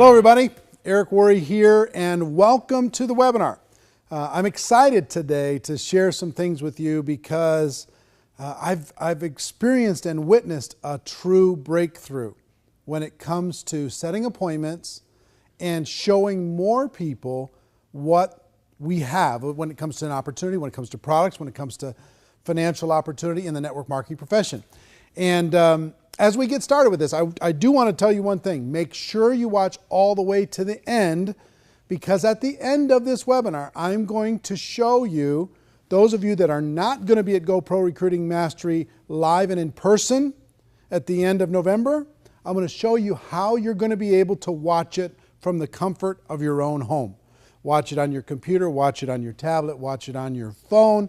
Hello everybody, Eric Worre here, and welcome to the webinar. I'm excited today to share some things with you because I've experienced and witnessed a true breakthrough when it comes to setting appointments and showing more people what we have when it comes to an opportunity, when it comes to products, when it comes to financial opportunity in the network marketing profession. And as we get started with this, I do want to tell you one thing. Make sure you watch all the way to the end, because at the end of this webinar, I'm going to show you, those of you that are not going to be at GoPro Recruiting Mastery live and in person at the end of November, I'm going to show you how you're going to be able to watch it from the comfort of your own home. Watch it on your computer, watch it on your tablet, watch it on your phone,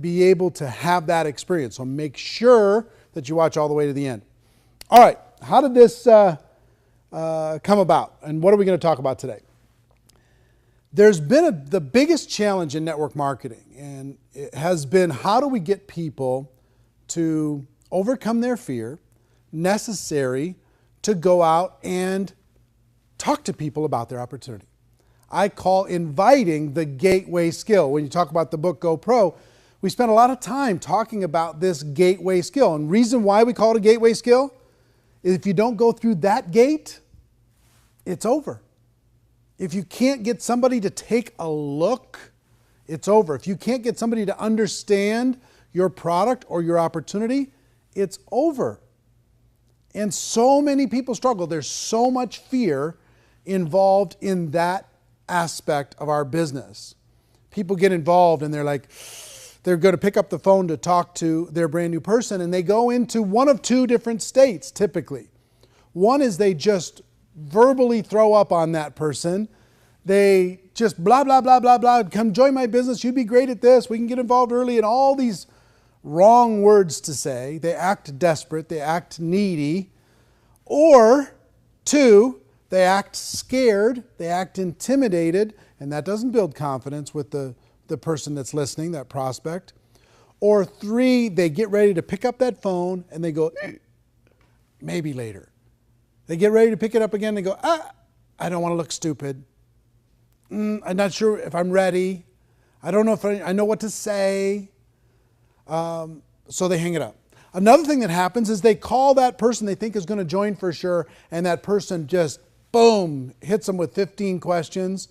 be able to have that experience. So make sure that you watch all the way to the end. All right, how did this come about? And what are we going to talk about today? There's been the biggest challenge in network marketing, and it has been, how do we get people to overcome their fear necessary to go out and talk to people about their opportunity. I call inviting the gateway skill. When you talk about the book GoPro, we spent a lot of time talking about this gateway skill. And reason why we call it a gateway skill is if you don't go through that gate, it's over. If you can't get somebody to take a look, it's over. If you can't get somebody to understand your product or your opportunity, it's over. And so many people struggle. There's so much fear involved in that aspect of our business. People get involved and they're like, they're going to pick up the phone to talk to their brand new person, and they go into one of two different states typically. One is they just verbally throw up on that person. They just blah, blah, blah, blah, blah. Come join my business. You'd be great at this. We can get involved early, and all these wrong words to say. They act desperate. They act needy. Or two, they act scared. They act intimidated, and that doesn't build confidence with the person that's listening, that prospect. Or three, they get ready to pick up that phone and they go, maybe later. They get ready to pick it up again and they go, I don't want to look stupid. I'm not sure if I'm ready. I don't know if I know what to say. So they hang it up. Another thing that happens is they call that person they think is going to join for sure, and that person just, boom, hits them with 15 questions,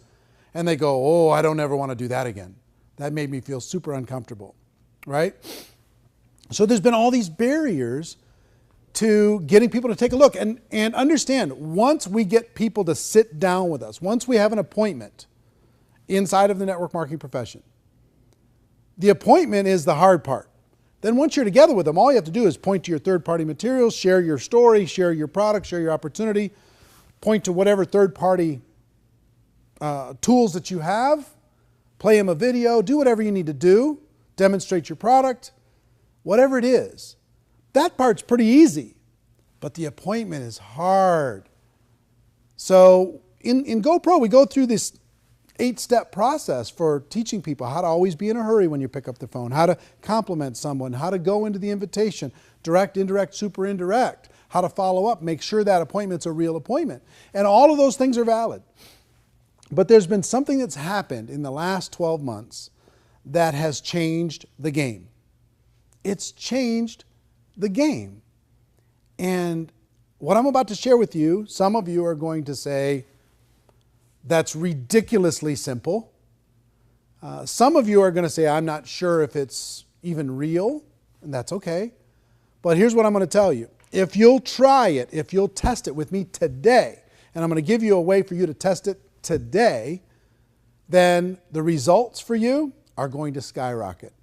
and they go, oh, I don't ever want to do that again. That made me feel super uncomfortable, right? So there's been all these barriers to getting people to take a look. And understand, once we get people to sit down with us, once we have an appointment inside of the network marketing profession, the appointment is the hard part. Then once you're together with them, all you have to do is point to your third-party materials, share your story, share your product, share your opportunity, point to whatever third-party tools that you have, play them a video, do whatever you need to do, demonstrate your product, whatever it is. That part's pretty easy, but the appointment is hard. So in GoPro, we go through this 8-step process for teaching people how to always be in a hurry when you pick up the phone, how to compliment someone, how to go into the invitation, direct, indirect, super indirect, how to follow up, make sure that appointment's a real appointment. And all of those things are valid. But there's been something that's happened in the last 12 months that has changed the game. It's changed the game. And what I'm about to share with you, some of you are going to say, that's ridiculously simple. Some of you are going to say, I'm not sure if it's even real, and that's okay. But here's what I'm going to tell you. If you'll try it, if you'll test it with me today, and I'm going to give you a way for you to test it today, then the results for you are going to skyrocket.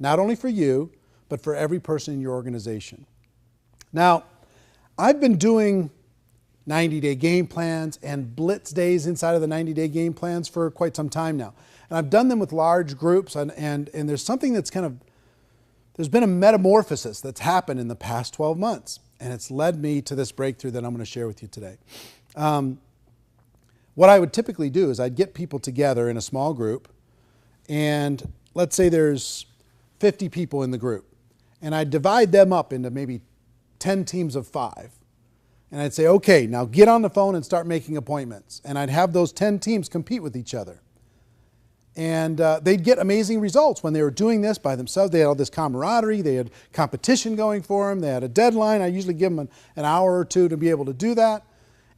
Not only for you, but for every person in your organization. Now, I've been doing 90-day game plans and blitz days inside of the 90-day game plans for quite some time now. And I've done them with large groups, and there's something that's there's been a metamorphosis that's happened in the past 12 months. And it's led me to this breakthrough that I'm going to share with you today. What I would typically do is I'd get people together in a small group, and let's say there's 50 people in the group, and I'd divide them up into maybe 10 teams of 5. And I'd say, okay, now get on the phone and start making appointments. And I'd have those 10 teams compete with each other. And they'd get amazing results when they were doing this by themselves. They had all this camaraderie. They had competition going for them. They had a deadline. I usually give them an hour or two to be able to do that.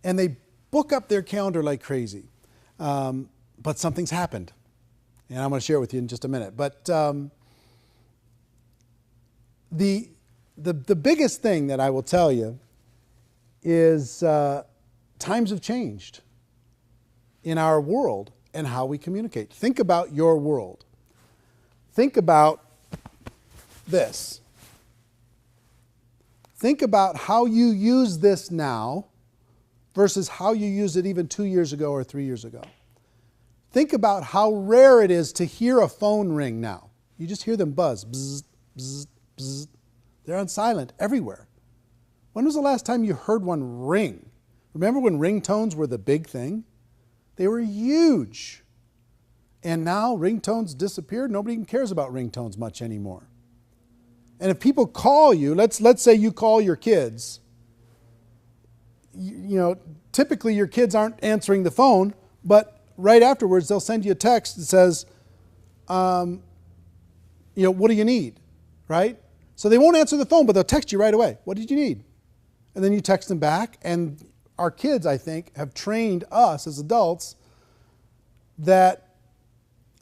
And they book up their calendar like crazy. But something's happened. And I'm going to share it with you in just a minute. But the biggest thing that I will tell you is times have changed in our world and how we communicate. Think about your world. Think about this. Think about how you use this now versus how you used it even 2 years ago or 3 years ago. Think about how rare it is to hear a phone ring now. You just hear them buzz. Bzz, bzz, bzz. They're on silent everywhere. When was the last time you heard one ring? Remember when ringtones were the big thing? They were huge. And now ringtones disappeared. Nobody even cares about ringtones much anymore. And if people call you, let's say you call your kids, you know, typically your kids aren't answering the phone, but right afterwards they'll send you a text that says, what do you need, right? So they won't answer the phone, but they'll text you right away. What did you need? And then you text them back, and our kids, I think, have trained us as adults that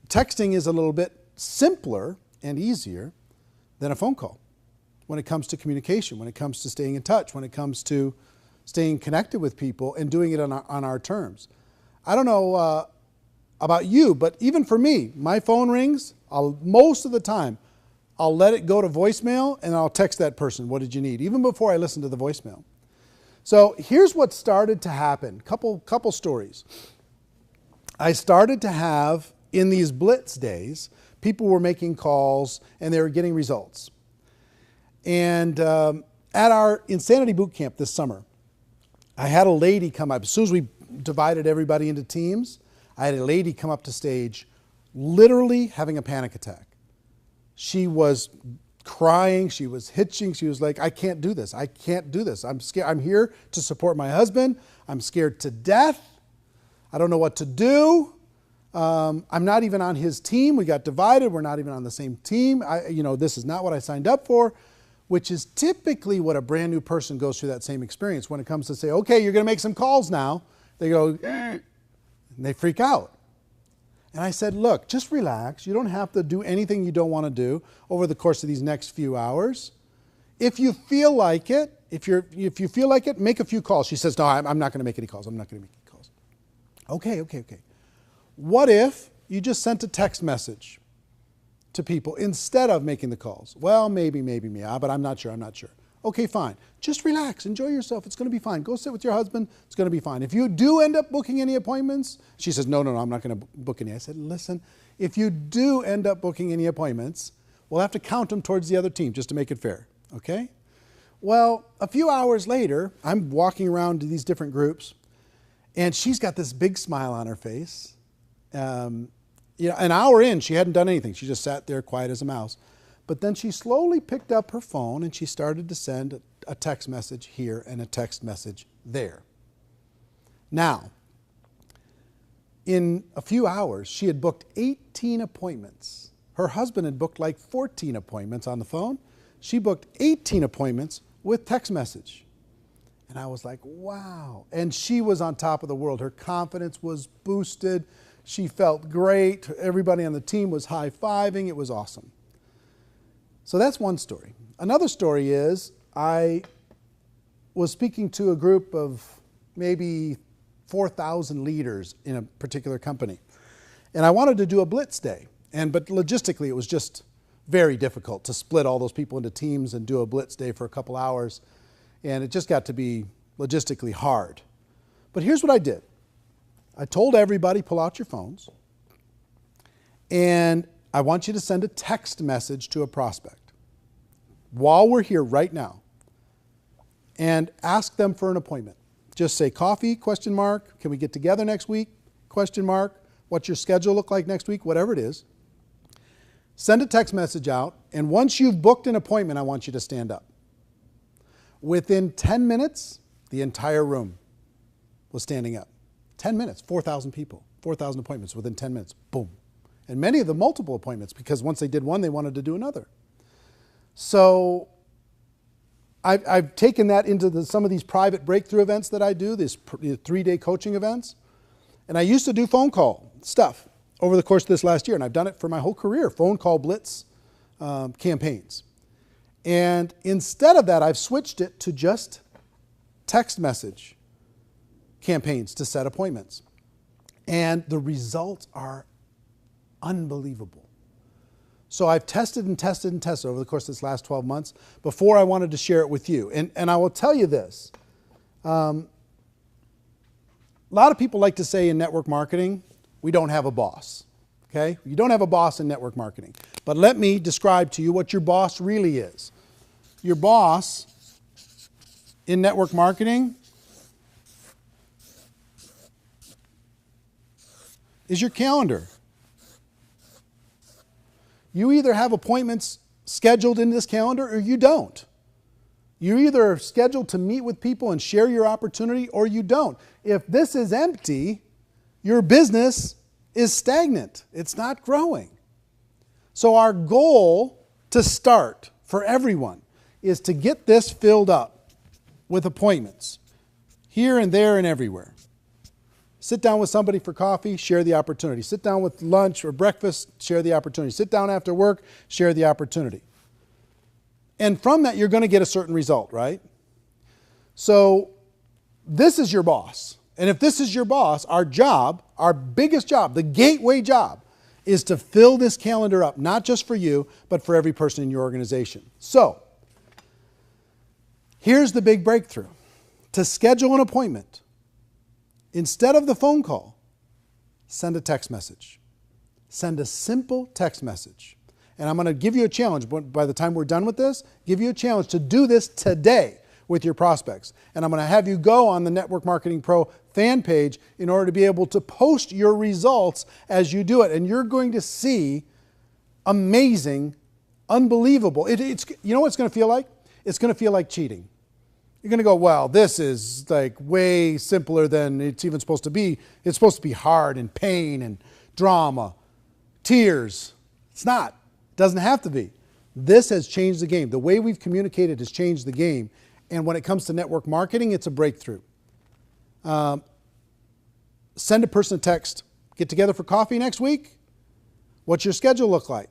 texting is a little bit simpler and easier than a phone call when it comes to communication, when it comes to staying in touch, when it comes to staying connected with people and doing it on our terms. I don't know about you, but even for me, my phone rings, most of the time, I'll let it go to voicemail and I'll text that person, what did you need? Even before I listen to the voicemail. So here's what started to happen. Couple stories. I started to have, in these blitz days, people were making calls and they were getting results. And at our Insanity Boot Camp this summer, I had a lady come up. As soon as we divided everybody into teams, I had a lady come up to stage literally having a panic attack. She was crying, she was hitching, she was like, I can't do this, I can't do this. I'm scared. I'm here to support my husband. I'm scared to death. I don't know what to do. I'm not even on his team. We got divided. We're not even on the same team. This is not what I signed up for, which is typically what a brand new person goes through that same experience when it comes to say, okay, you're going to make some calls now. They go, and they freak out. And I said, look, just relax. You don't have to do anything you don't want to do over the course of these next few hours. If you feel like it, if you feel like it, make a few calls. She says, no, I'm not going to make any calls. I'm not going to make any calls. Okay. What if you just sent a text message to people instead of making the calls? Well, maybe, but I'm not sure. Okay, fine. Just relax. Enjoy yourself. It's going to be fine. Go sit with your husband. It's going to be fine. If you do end up booking any appointments, she says, no, I'm not going to book any. I said, listen, if you do end up booking any appointments, we'll have to count them towards the other team just to make it fair, okay? Well, a few hours later, I'm walking around to these different groups, and she's got this big smile on her face. An hour in, she hadn't done anything. She just sat there quiet as a mouse. But then she slowly picked up her phone and she started to send a text message here and a text message there. Now, in a few hours, she had booked 18 appointments. Her husband had booked like 14 appointments on the phone. She booked 18 appointments with text message. And I was like, wow. And she was on top of the world. Her confidence was boosted. She felt great. Everybody on the team was high-fiving. It was awesome. So that's one story. Another story is I was speaking to a group of maybe 4,000 leaders in a particular company. And I wanted to do a blitz day. But logistically, it was just very difficult to split all those people into teams and do a blitz day for a couple hours. And it just got to be logistically hard. But here's what I did. I told everybody, pull out your phones. And I want you to send a text message to a prospect while we're here right now and ask them for an appointment. Just say coffee, ? Can we get together next week? ? What's your schedule look like next week? Whatever it is. Send a text message out, and once you've booked an appointment, I want you to stand up. Within 10 minutes, the entire room was standing up. 10 minutes, 4,000 people, 4,000 appointments within 10 minutes, boom. And many of them multiple appointments, because once they did one, they wanted to do another. So I've taken that into some of these private breakthrough events that I do, these 3-day coaching events. And I used to do phone call stuff over the course of this last year, and I've done it for my whole career, phone call blitz campaigns. And instead of that, I've switched it to just text message campaigns to set appointments. And the results are unbelievable. So I've tested and tested and tested over the course of this last 12 months before I wanted to share it with you. And I will tell you this. A lot of people like to say in network marketing, we don't have a boss. Okay? You don't have a boss in network marketing. But let me describe to you what your boss really is. Your boss in network marketing is your calendar. You either have appointments scheduled in this calendar or you don't. You either are scheduled to meet with people and share your opportunity or you don't. If this is empty, your business is stagnant. It's not growing. So our goal to start for everyone is to get this filled up with appointments here and there and everywhere. Sit down with somebody for coffee, share the opportunity. Sit down with lunch or breakfast, share the opportunity. Sit down after work, share the opportunity. And from that, you're going to get a certain result, right? So this is your boss. And if this is your boss, our job, our biggest job, the gateway job, is to fill this calendar up, not just for you, but for every person in your organization. So here's the big breakthrough. To schedule an appointment, instead of the phone call, send a text message. Send a simple text message. And I'm going to give you a challenge. By the time we're done with this, give you a challenge to do this today with your prospects. And I'm going to have you go on the Network Marketing Pro fan page in order to be able to post your results as you do it. And you're going to see amazing, unbelievable. You know what it's going to feel like? It's going to feel like cheating. You're going to go, well, this is like way simpler than it's even supposed to be. It's supposed to be hard and pain and drama, tears. It's not. It doesn't have to be. This has changed the game. The way we've communicated has changed the game. And when it comes to network marketing, it's a breakthrough. Send a person a text. Get together for coffee next week? What's your schedule look like?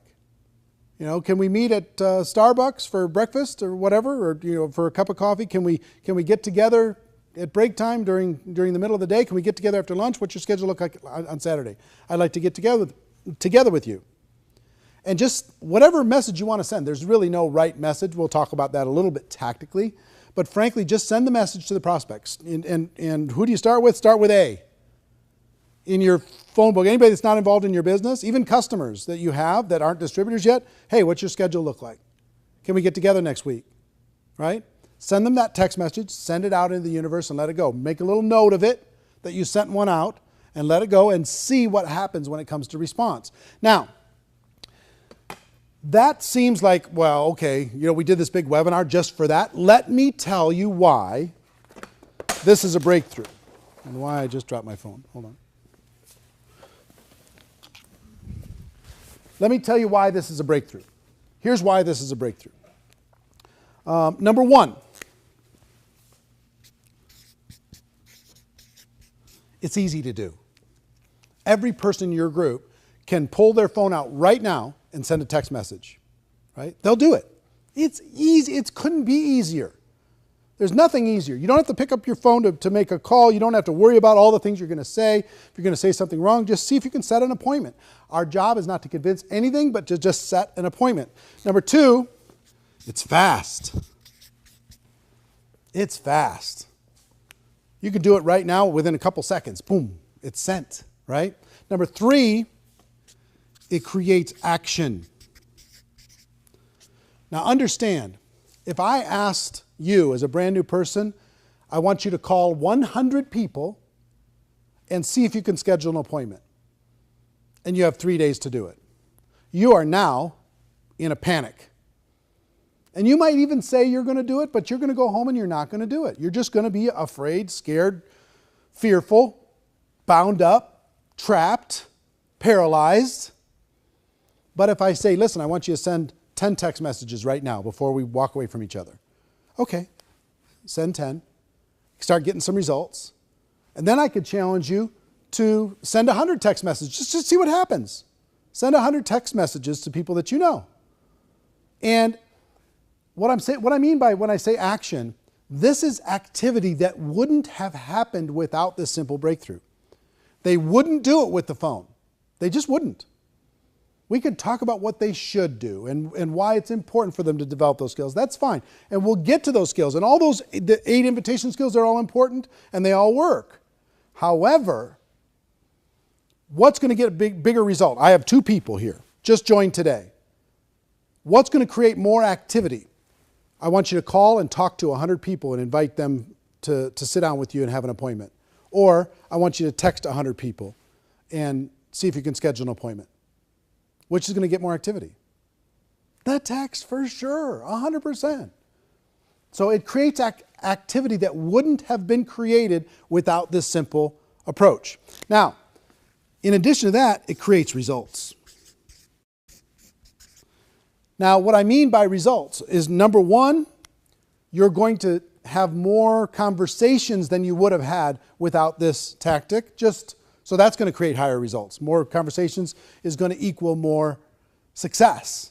You know, can we meet at Starbucks for breakfast or whatever, or for a cup of coffee? Can we get together at break time during the middle of the day? Can we get together after lunch? What's your schedule look like on Saturday? I'd like to get together with you. And just whatever message you want to send. There's really no right message. We'll talk about that a little bit tactically. But frankly, just send the message to the prospects. And who do you start with? Start with A. In your phone book, anybody that's not involved in your business, even customers that you have that aren't distributors yet, hey, what's your schedule look like? Can we get together next week? Right? Send them that text message, send it out into the universe and let it go. Make a little note of it that you sent one out and let it go and see what happens when it comes to response. Now, that seems like, well, okay, we did this big webinar just for that. Let me tell you why this is a breakthrough and why I just dropped my phone. Hold on. Let me tell you why this is a breakthrough. Here's why this is a breakthrough. Number one, it's easy to do. Every person in your group can pull their phone out right now and send a text message. Right? They'll do it. It's easy. It couldn't be easier. There's nothing easier. You don't have to pick up your phone to make a call. You don't have to worry about all the things you're going to say. If you're going to say something wrong, just see if you can set an appointment. Our job is not to convince anything, but to just set an appointment. Number two, it's fast. It's fast. You can do it right now within a couple seconds. Boom, it's sent, right? Number three, it creates action. Now understand, if I asked you as a brand new person, I want you to call 100 people and see if you can schedule an appointment. And you have 3 days to do it. You are now in a panic. And you might even say you're going to do it, but you're going to go home and you're not going to do it. You're just going to be afraid, scared, fearful, bound up, trapped, paralyzed. But if I say, listen, I want you to send 10 text messages right now before we walk away from each other. Okay, send 10. Start getting some results. And then I could challenge you to send 100 text messages. Just see what happens. Send 100 text messages to people that you know. And what I mean by when I say action, this is activity that wouldn't have happened without this simple breakthrough. They wouldn't do it with the phone. They just wouldn't. We could talk about what they should do and why it's important for them to develop those skills. That's fine. And we'll get to those skills. And all those, the 8 invitation skills are all important and they all work. However, what's going to get a bigger result? I have 2 people here, just joined today. What's going to create more activity? I want you to call and talk to 100 people and invite them to sit down with you and have an appointment. Or I want you to text 100 people and see if you can schedule an appointment. Which is going to get more activity? The text for sure, 100%. So it creates activity that wouldn't have been created without this simple approach. Now, in addition to that, it creates results. Now, what I mean by results is, number 1, you're going to have more conversations than you would have had without this tactic. So that's going to create higher results. More conversations is going to equal more success.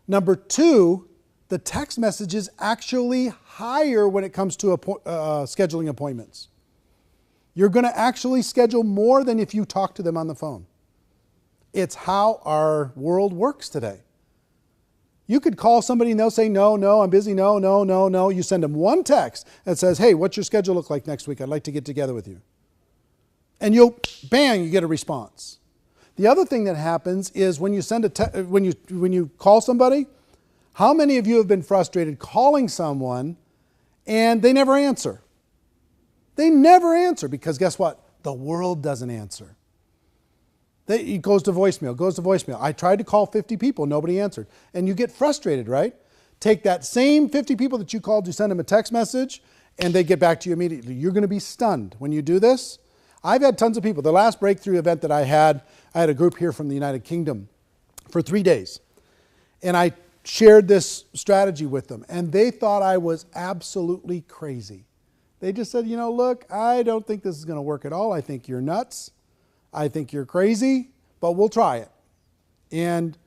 Number 2, the text message is actually higher when it comes to scheduling appointments. You're going to actually schedule more than if you talk to them on the phone. It's how our world works today. You could call somebody and they'll say, no, I'm busy, no. You send them one text that says, hey, what's your schedule look like next week? I'd like to get together with you. And bang, you get a response. The other thing that happens is when you when you call somebody, how many of you have been frustrated calling someone and they never answer? They never answer because guess what? The world doesn't answer. It goes to voicemail, I tried to call 50 people, nobody answered. And you get frustrated, right? Take that same 50 people that you called, you send them a text message, and they get back to you immediately. You're going to be stunned when you do this. I've had tons of people. The last breakthrough event that I had a group here from the United Kingdom for 3 days. And I shared this strategy with them, and they thought I was absolutely crazy. They just said, look, I don't think this is going to work at all. I think you're nuts. I think you're crazy, but we'll try it. And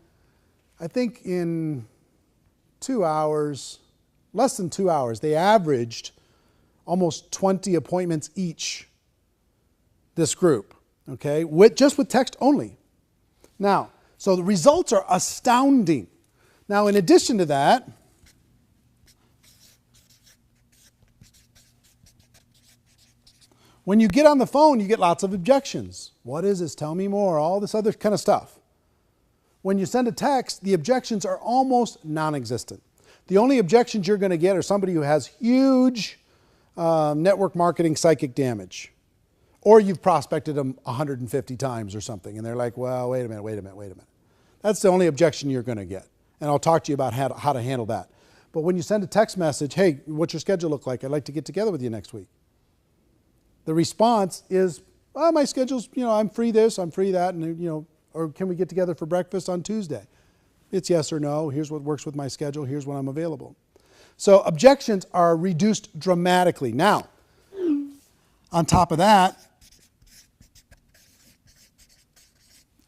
I think in 2 hours, less than 2 hours, they averaged almost 20 appointments each, this group, okay, just with text only. Now, so the results are astounding. Now, in addition to that, when you get on the phone, you get lots of objections. What is this? Tell me more. All this other kind of stuff. When you send a text, the objections are almost non-existent. The only objections you're going to get are somebody who has huge network marketing psychic damage. Or you've prospected them 150 times or something, and they're like, well, wait a minute. That's the only objection you're going to get. And I'll talk to you about how to handle that. But when you send a text message, hey, what's your schedule look like? I'd like to get together with you next week. The response is, oh, my schedule's, I'm free this, I'm free that, and, or can we get together for breakfast on Tuesday? It's yes or no. Here's what works with my schedule. Here's when I'm available. So objections are reduced dramatically. Now, on top of that,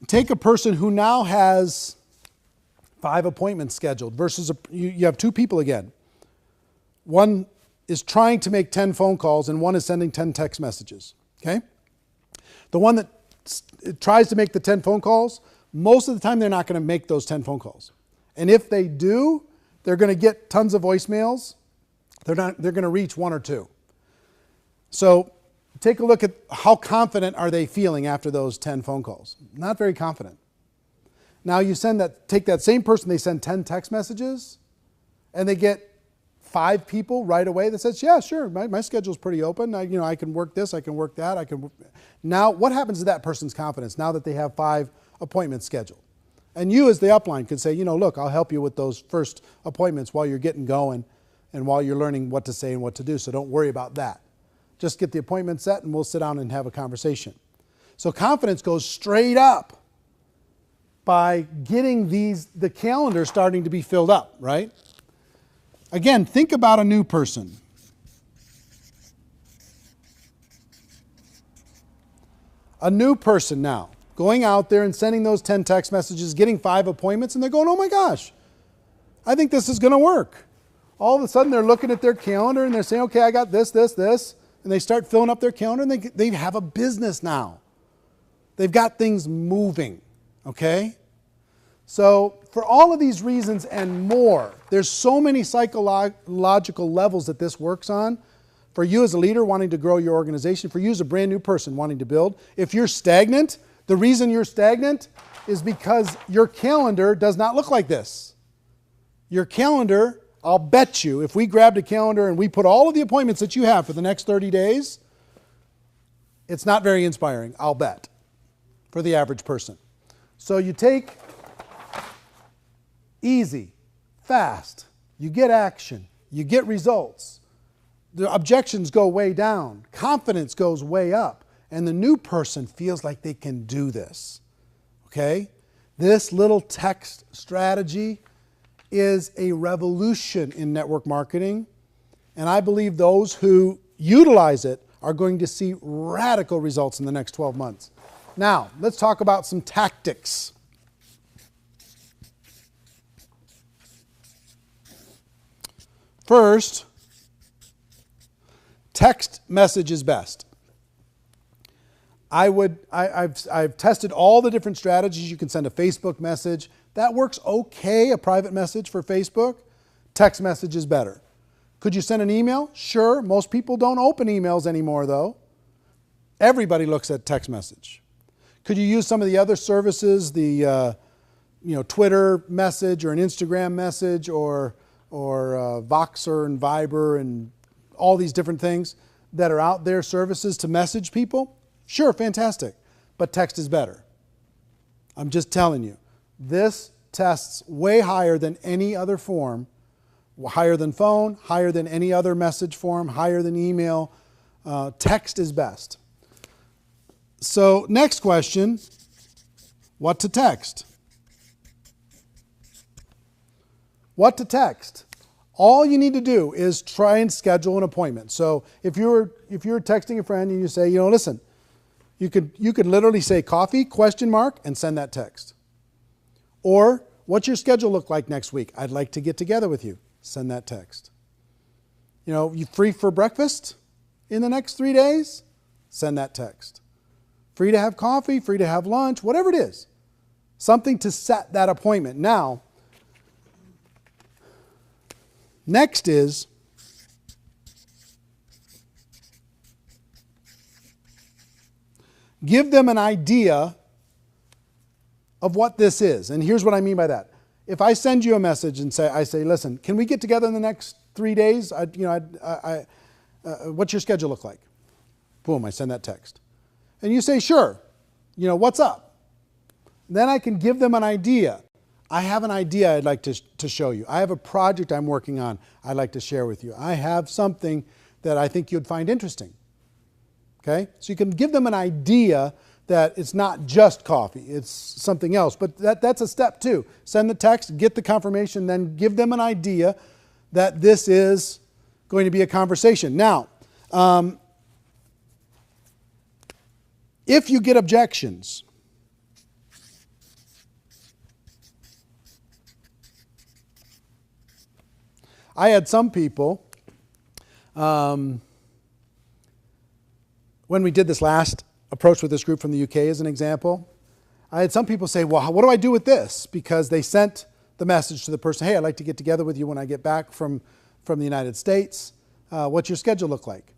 take a person who now has 5 appointments scheduled versus you have 2 people again. One is trying to make 10 phone calls and one is sending 10 text messages, okay? The one that tries to make the 10 phone calls, most of the time they're not going to make those 10 phone calls. And if they do, they're going to get tons of voicemails. They're going to reach 1 or 2. So take a look at how confident are they feeling after those 10 phone calls. Not very confident. Now you take that same person, they send 10 text messages, and they get 5 people right away that says, yeah, sure, my schedule's pretty open. I can work this, I can work that. Now, what happens to that person's confidence now that they have 5 appointments scheduled? And you as the upline could say, look, I'll help you with those first appointments while you're getting going and while you're learning what to say and what to do. So don't worry about that. Just get the appointment set and we'll sit down and have a conversation. So confidence goes straight up by getting the calendar starting to be filled up, right? Again, think about a new person. A new person now, going out there and sending those 10 text messages, getting 5 appointments, and they're going, oh my gosh, I think this is going to work. All of a sudden they're looking at their calendar and they're saying, okay, I got this, and they start filling up their calendar and they have a business now. They've got things moving, okay? So for all of these reasons and more, there's so many psychological levels that this works on. For you as a leader wanting to grow your organization, for you as a brand new person wanting to build, if you're stagnant, the reason you're stagnant is because your calendar does not look like this. Your calendar, I'll bet you, if we grabbed a calendar and we put all of the appointments that you have for the next 30 days, it's not very inspiring, I'll bet, for the average person. So you take easy, fast, you get action, you get results. The objections go way down, confidence goes way up, and the new person feels like they can do this. Okay? This little text strategy is a revolution in network marketing, and I believe those who utilize it are going to see radical results in the next 12 months. Now, let's talk about some tactics. First, text message is best. I've tested all the different strategies. You can send a Facebook message. That works okay, a private message for Facebook. Text message is better. Could you send an email? Sure. Most people don't open emails anymore, though. Everybody looks at text message. Could you use some of the other services, the Twitter message or an Instagram message or Voxer and Viber and all these different things that are out there, services to message people? Sure, fantastic. But text is better. I'm just telling you. This tests way higher than any other form, higher than phone, higher than any other message form, higher than email. Text is best. So next question, what to text? What to text? All you need to do is try and schedule an appointment. So if you're texting a friend and you say, listen, you could literally say coffee, ? And send that text. Or, what's your schedule look like next week? I'd like to get together with you. Send that text. You free for breakfast in the next 3 days? Send that text. Free to have coffee, free to have lunch, whatever it is. Something to set that appointment. Now, next is give them an idea of what this is. And here's what I mean by that. If I send you a message and I say, listen, can we get together in the next 3 days? What's your schedule look like? Boom, I send that text. And you say, sure, what's up? Then I can give them an idea. I have an idea I'd like to show you. I have a project I'm working on I'd like to share with you. I have something that I think you'd find interesting. Okay? So you can give them an idea that it's not just coffee, it's something else. But that's a step too. Send the text, get the confirmation, then give them an idea that this is going to be a conversation. Now, if you get objections, I had some people, when we did this last approach with this group from the UK as an example, I had some people say, well, what do I do with this? Because they sent the message to the person, hey, I'd like to get together with you when I get back from the United States. What's your schedule look like?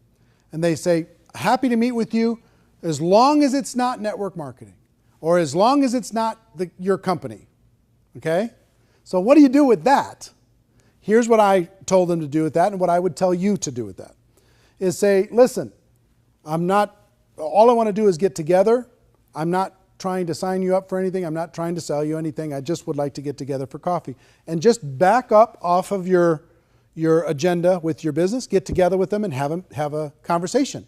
And they say, happy to meet with you as long as it's not network marketing or as long as it's not your company. Okay? So what do you do with that? Here's what I told them to do with that and what I would tell you to do with that. Is say, listen, all I want to do is get together. I'm not trying to sign you up for anything. I'm not trying to sell you anything. I just would like to get together for coffee. And just back up off of your agenda with your business, get together with them and have a conversation.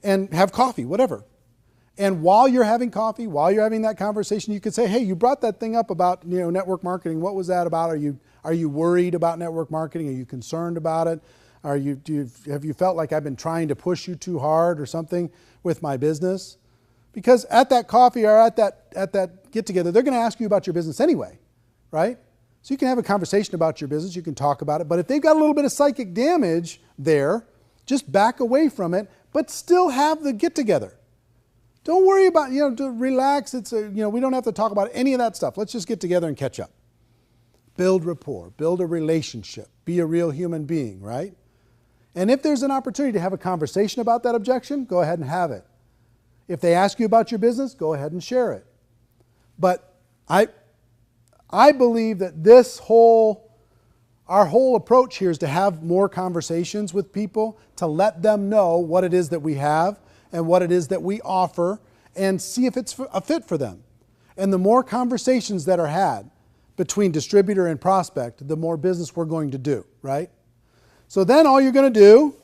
And have coffee, whatever. And while you're having coffee, while you're having that conversation, you could say, hey, you brought that thing up about network marketing. What was that about? Are you worried about network marketing? Are you concerned about it? Have you felt like I've been trying to push you too hard or something with my business? Because at that coffee or at that get together, they're going to ask you about your business anyway, right? So you can have a conversation about your business. You can talk about it. But if they've got a little bit of psychic damage there, just back away from it, but still have the get together. Don't worry about, to relax. We don't have to talk about any of that stuff. Let's just get together and catch up. Build rapport, build a relationship, be a real human being, right? And if there's an opportunity to have a conversation about that objection, go ahead and have it. If they ask you about your business, go ahead and share it. But I believe that our whole approach here is to have more conversations with people, to let them know what it is that we have and what it is that we offer, and see if it's a fit for them. And the more conversations that are had between distributor and prospect, the more business we're going to do, right? So then all you're going to do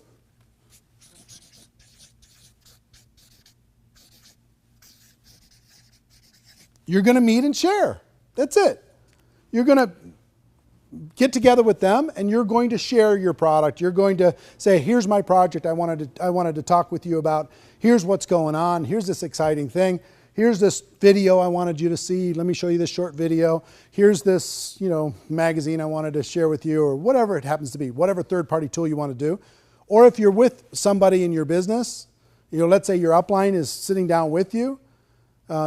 you're going to meet and share. That's it. You're going to get together with them and you're going to share your product. You're going to say, here's my project I wanted to talk with you about. Here's what's going on. Here's this exciting thing. Here's this video I wanted you to see. Let me show you this short video. Here's this, magazine I wanted to share with you, or whatever it happens to be, whatever third-party tool you want to do. Or if you're with somebody in your business, let's say your upline is sitting down with you,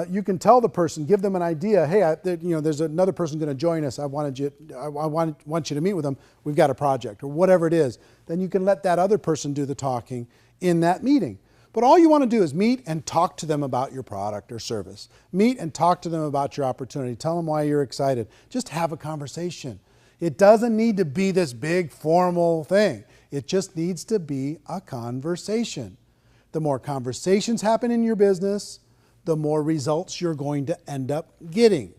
you can tell the person, give them an idea. Hey, there's another person going to join us. I want you to meet with them. We've got a project, or whatever it is. Then you can let that other person do the talking in that meeting. But all you want to do is meet and talk to them about your product or service. Meet and talk to them about your opportunity. Tell them why you're excited. Just have a conversation. It doesn't need to be this big formal thing. It just needs to be a conversation. The more conversations happen in your business, the more results you're going to end up getting.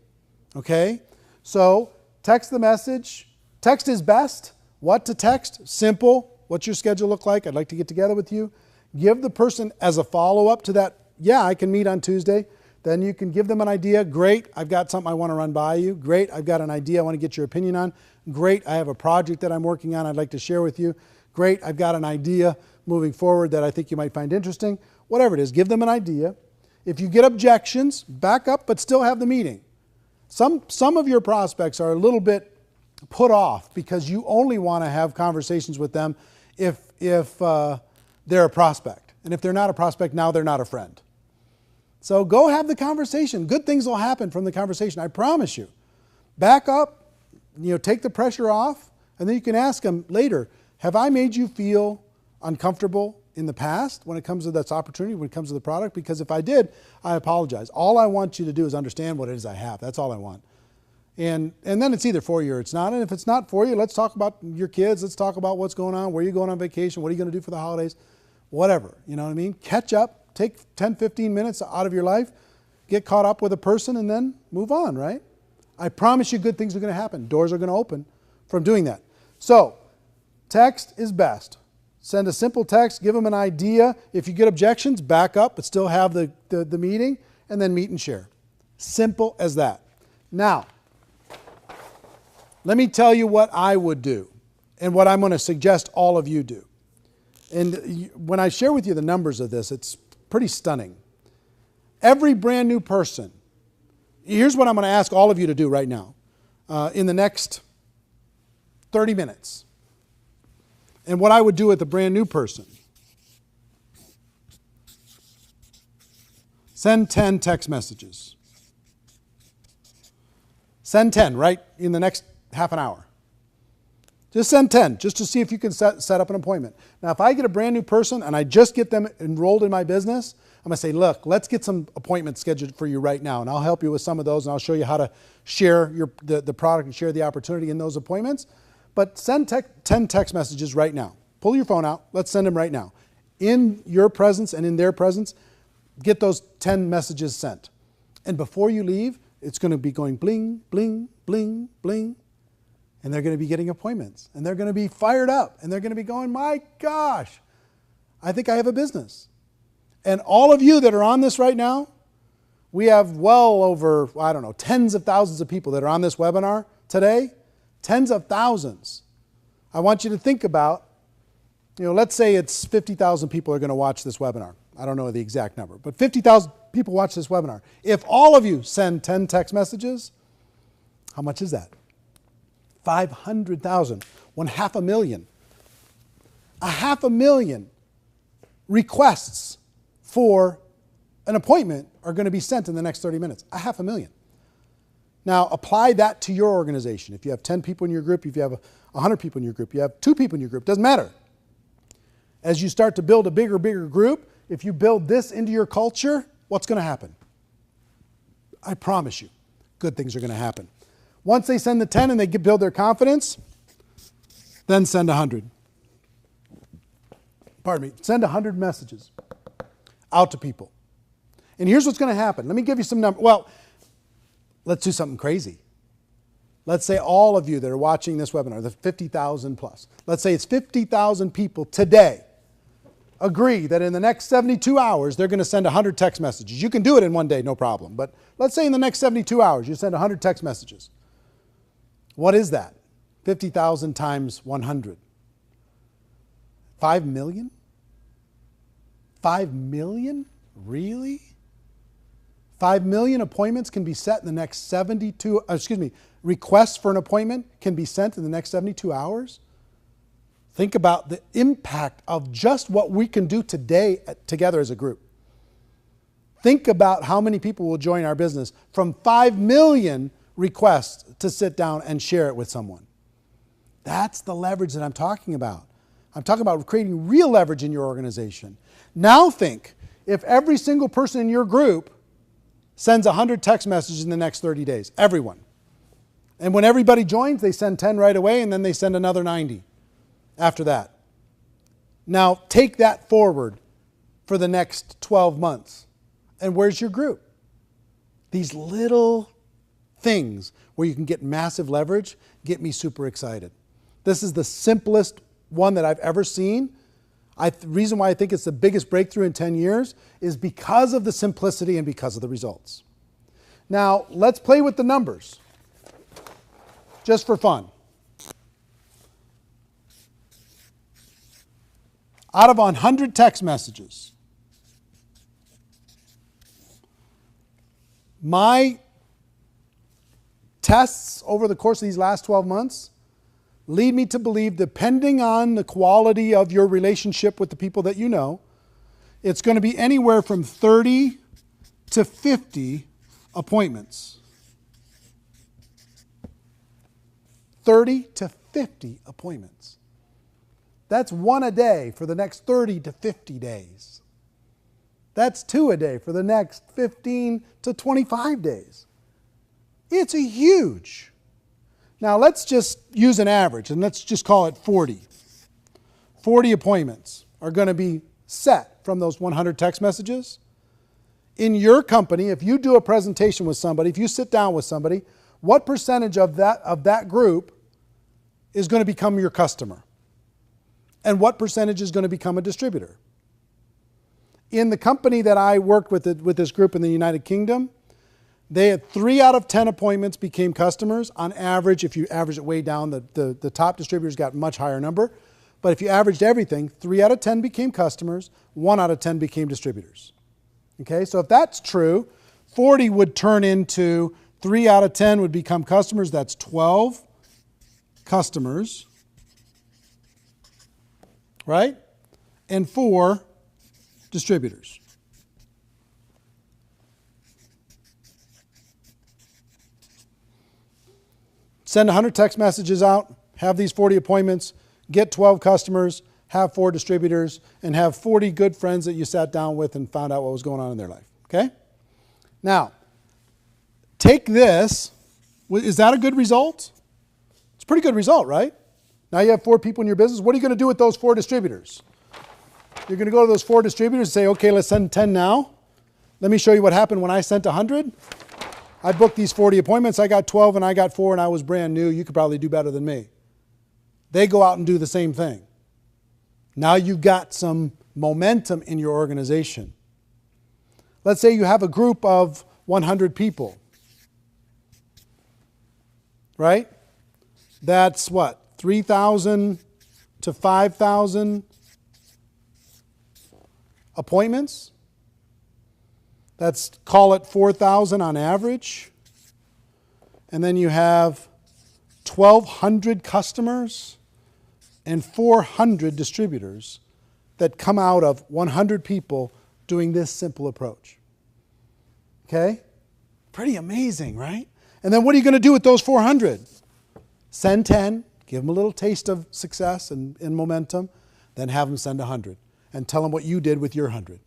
Okay? So text the message. Text is best. What to text? Simple. What's your schedule look like? I'd like to get together with you. Give the person as a follow-up to that, yeah, I can meet on Tuesday. Then you can give them an idea. Great, I've got something I want to run by you. Great, I've got an idea I want to get your opinion on. Great, I have a project that I'm working on I'd like to share with you. Great, I've got an idea moving forward that I think you might find interesting. Whatever it is, give them an idea. If you get objections, back up, but still have the meeting. Some of your prospects are a little bit put off because you only want to have conversations with them if they're a prospect. And if they're not a prospect, now they're not a friend. So go have the conversation. Good things will happen from the conversation, I promise you. Back up, take the pressure off, and then you can ask them later, have I made you feel uncomfortable in the past when it comes to this opportunity, when it comes to the product? Because if I did, I apologize. All I want you to do is understand what it is I have. That's all I want. And then it's either for you or it's not. And if it's not for you, let's talk about your kids. Let's talk about what's going on. Where are you going on vacation? What are you going to do for the holidays? Whatever. You know what I mean? Catch up. Take 10, 15 minutes out of your life. Get caught up with a person and then move on, right? I promise you good things are going to happen. Doors are going to open from doing that. So text is best. Send a simple text. Give them an idea. If you get objections, back up, but still have the meeting, and then meet and share. Simple as that. Now, let me tell you what I would do and what I'm going to suggest all of you do. And when I share with you the numbers of this, it's pretty stunning. Every brand new person, here's what I'm going to ask all of you to do right now in the next 30 minutes. And what I would do with a brand new person. Send 10 text messages. Send 10 right in the next half an hour. Just send 10, just to see if you can set up an appointment. Now, if I get a brand new person and I just get them enrolled in my business, I'm going to say, look, let's get some appointments scheduled for you right now, and I'll help you with some of those, and I'll show you how to share the product and share the opportunity in those appointments. But send 10 text messages right now. Pull your phone out. Let's send them right now. In your presence and in their presence, get those 10 messages sent. And before you leave, it's going to be going bling, bling, bling, bling. And they're going to be getting appointments. And they're going to be fired up. And they're going to be going, my gosh, I think I have a business. And all of you that are on this right now, we have well over, tens of thousands of people that are on this webinar today. Tens of thousands. I want you to think about, let's say it's 50,000 people are going to watch this webinar. I don't know the exact number, but 50,000 people watch this webinar. If all of you send 10 text messages, how much is that? 500,000, 500,000. 500,000 requests for an appointment are going to be sent in the next 30 minutes. 500,000. Now, apply that to your organization. If you have 10 people in your group, if you have 100 people in your group, you have 2 people in your group, doesn't matter. As you start to build a bigger group, if you build this into your culture, what's going to happen? I promise you, good things are going to happen. Once they send the 10 and they build their confidence, then send 100. Pardon me, send 100 messages out to people. And here's what's going to happen. Let me give you some numbers. Well, let's do something crazy. Let's say all of you that are watching this webinar, the 50,000 plus, let's say it's 50,000 people today agree that in the next 72 hours, they're going to send 100 text messages. You can do it in one day, no problem. But let's say in the next 72 hours, you send 100 text messages. What is that? 50,000 times 100. 5 million? 5 million? Really? 5 million appointments can be set in the next requests for an appointment can be sent in the next 72 hours? Think about the impact of just what we can do today together as a group. Think about how many people will join our business from 5 million requests to sit down and share it with someone. That's the leverage that I'm talking about. I'm talking about creating real leverage in your organization. Now think, if every single person in your group sends 100 text messages in the next 30 days, everyone. And when everybody joins, they send 10 right away, and then they send another 90 after that. Now take that forward for the next 12 months. And where's your group? These little things where you can get massive leverage get me super excited. This is the simplest one that I've ever seen. The reason why I think it's the biggest breakthrough in 10 years is because of the simplicity and because of the results. Now, let's play with the numbers, just for fun. Out of 100 text messages, my tests over the course of these last 12 months lead me to believe, depending on the quality of your relationship with the people that you know, it's going to be anywhere from 30 to 50 appointments. 30 to 50 appointments. That's 1 a day for the next 30 to 50 days. That's 2 a day for the next 15 to 25 days. It's a huge. Now let's just use an average and let's just call it 40. 40 appointments are going to be set from those 100 text messages. In your company, if you do a presentation with somebody, if you sit down with somebody, what percentage of that group is going to become your customer? And what percentage is going to become a distributor? In the company that I worked with this group in the United Kingdom, they had 3 out of 10 appointments became customers. On average, if you average it way down, the top distributors got a much higher number. But if you averaged everything, 3 out of 10 became customers, 1 out of 10 became distributors. Okay, so if that's true, 40 would turn into 3 out of 10 would become customers. That's 12 customers, right? And 4 distributors. Send 100 text messages out, have these 40 appointments, get 12 customers, have 4 distributors, and have 40 good friends that you sat down with and found out what was going on in their life. Okay? Now, take this. Is that a good result? It's a pretty good result, right? Now you have 4 people in your business. What are you going to do with those 4 distributors? You're going to go to those 4 distributors and say, okay, let's send 10 now. Let me show you what happened when I sent 100. I booked these 40 appointments. I got 12 and I got 4 and I was brand new. You could probably do better than me. They go out and do the same thing. Now you've got some momentum in your organization. Let's say you have a group of 100 people. Right? That's what? 3,000 to 5,000 appointments. Let's call it 4,000 on average. And then you have 1,200 customers and 400 distributors that come out of 100 people doing this simple approach. Okay? Pretty amazing, right? And then what are you going to do with those 400? Send 10, give them a little taste of success and momentum, then have them send 100 and tell them what you did with your 100.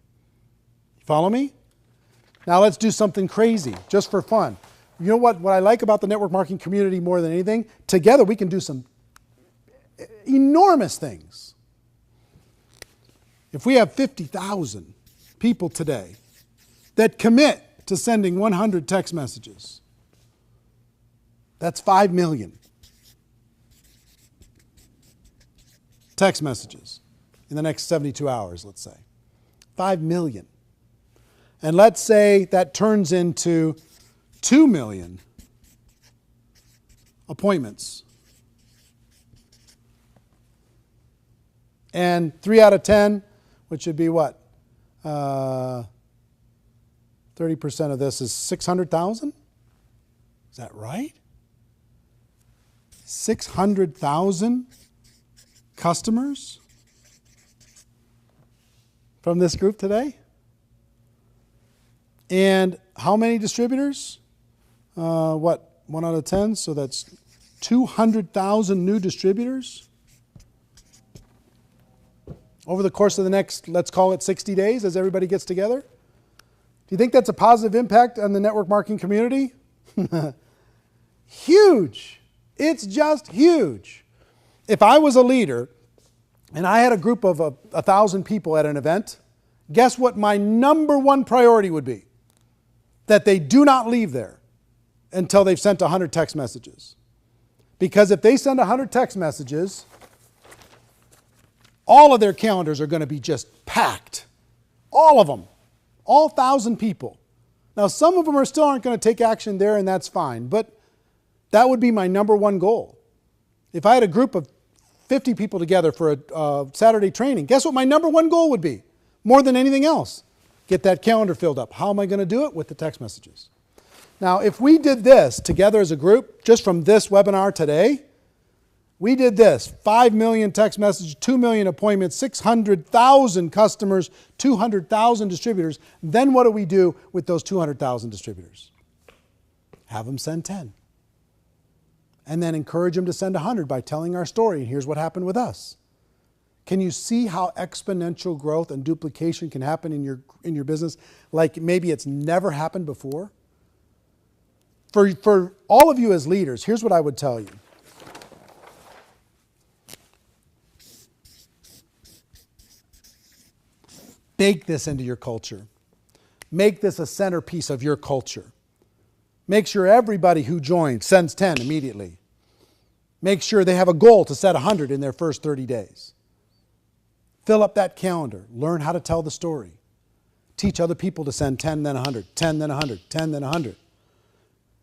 Follow me? Now let's do something crazy, just for fun. You know what I like about the network marketing community more than anything? Together we can do some enormous things. If we have 50,000 people today that commit to sending 100 text messages, that's 5 million text messages in the next 72 hours, let's say. 5 million. And let's say that turns into 2 million appointments. And 3 out of 10, which would be what? 30% of this is 600,000? Is that right? 600,000 customers from this group today? And how many distributors? 1 out of 10, so that's 200,000 new distributors over the course of the next, let's call it 60 days as everybody gets together. Do you think that's a positive impact on the network marketing community? Huge. It's just huge. If I was a leader and I had a group of 1,000 people at an event, guess what my number one priority would be? That they do not leave there until they've sent 100 text messages. Because if they send 100 text messages, all of their calendars are going to be just packed. All of them. All 1,000 people. Now, some of them still aren't going to take action there, and that's fine. But that would be my number one goal. If I had a group of 50 people together for a Saturday training, guess what my number one goal would be? More than anything else. Get that calendar filled up. How am I going to do it? With the text messages. Now, if we did this together as a group, just from this webinar today, we did this, 5 million text messages, 2 million appointments, 600,000 customers, 200,000 distributors. Then what do we do with those 200,000 distributors? Have them send 10. And then encourage them to send 100 by telling our story. And here's what happened with us. Can you see how exponential growth and duplication can happen in your business like maybe it's never happened before? For all of you as leaders, here's what I would tell you. Bake this into your culture. Make this a centerpiece of your culture. Make sure everybody who joins sends 10 immediately. Make sure they have a goal to set 100 in their first 30 days. Fill up that calendar. Learn how to tell the story. Teach other people to send 10, then 100, 10, then 100, 10, then 100.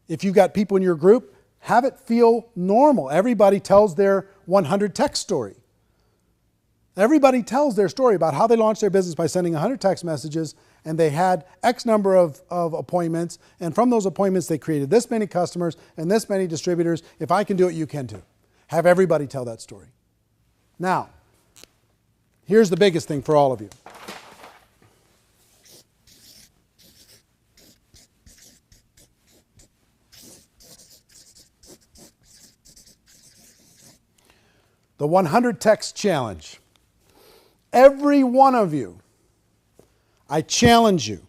If you've got people in your group, have it feel normal. Everybody tells their 100 text story. Everybody tells their story about how they launched their business by sending 100 text messages, and they had X number of appointments, and from those appointments they created this many customers and this many distributors. If I can do it, you can too. Have everybody tell that story. Now, here's the biggest thing for all of you. The 100 text challenge. Every one of you, I challenge you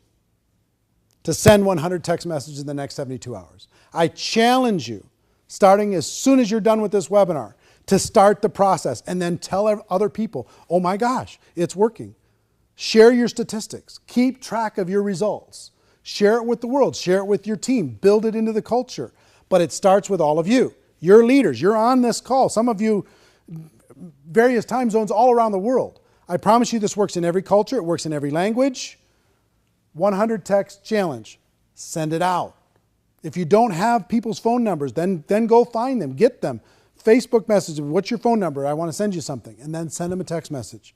to send 100 text messages in the next 72 hours. I challenge you, starting as soon as you're done with this webinar, to start the process and then tell other people, oh my gosh, it's working. Share your statistics. Keep track of your results. Share it with the world. Share it with your team. Build it into the culture. But it starts with all of you. You're leaders. You're on this call. Some of you, various time zones all around the world. I promise you this works in every culture. It works in every language. 100 text challenge. Send it out. If you don't have people's phone numbers, then go find them. Get them. Facebook message. What's your phone number? I want to send you something. And then send them a text message.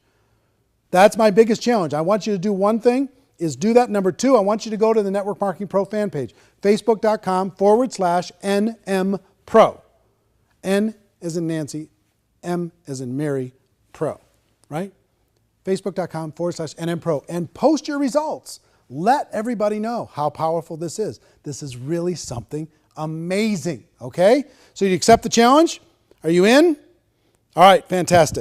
That's my biggest challenge. I want you to do one thing, is do that. Number two, I want you to go to the Network Marketing Pro fan page. Facebook.com/NMPro. N as in Nancy, M as in Mary, Pro. Right? Facebook.com/NMPro. And post your results. Let everybody know how powerful this is. This is really something amazing. Okay? So you accept the challenge? Are you in? All right, fantastic.